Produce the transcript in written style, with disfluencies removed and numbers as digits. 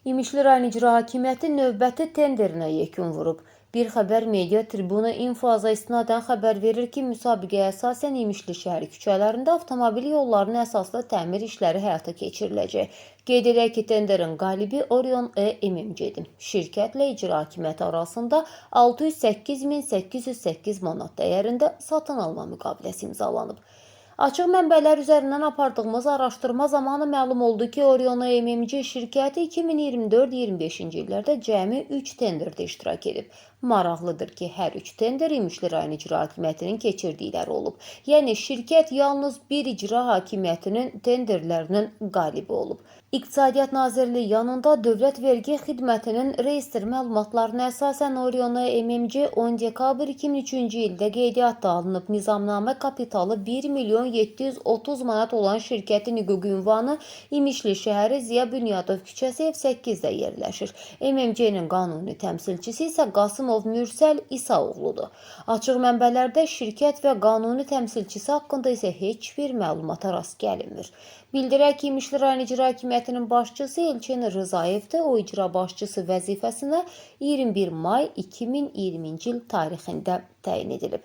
İmişli rayon icra hakimiyyəti növbəti tenderinə yekun vurub. Bir xəbər media tribuna infoaza istinadən xəbər verir ki, müsabiqəyə əsasən İmişli şəhəri küçələrində avtomobil yollarının əsaslı təmir işləri həyata keçiriləcək. Qeyd edək ki, tenderin qalibi Orion MMC-dir. Şirkətlə icra hakimiyyəti arasında 608.808 manat dəyərində satın alma müqaviləsi imzalanıb. Açıq mənbələr üzərindən apardığımız araşdırma zamanı məlum oldu ki, Orion MMC şirkəti 2024-25-ci illərdə cəmi 3 tenderdə iştirak edib. Maraqlıdır ki, hər 3 tender İmişli rayon icra hakimiyyətinin keçirdikləri olub. Yəni, şirkət yalnız bir icra hakimiyyətinin tenderlərinin qalibi olub. İqtisadiyyat Nazirliyi yanında Dövlət Vergi Xidmətinin reyestr məlumatlarına əsasən Orion MMC 10 dekabr 2003-cü ildə qeydiyyata alınıb. Nizamnamə kapitalı 1 milyon 730 manat olan şirkətin hüquqi ünvanı İmişli şəhəri Ziya Bünyadov küçəsi ev 8-də yerləşir. MMC-nin qanuni təmsilçisi isə Qasımov Mürsəl İsaoğludur. Açıq mənbələrdə şirkət və qanuni təmsilçisi haqqında isə heç bir məlumata rast gəlinmir. Bildirək ki, İmişli rayon icra hakimiyyətinin başçısı Elçin Rızayevdə o icra başçısı vəzifəsinə 21 may 2020-ci il tarixində təyin edilib.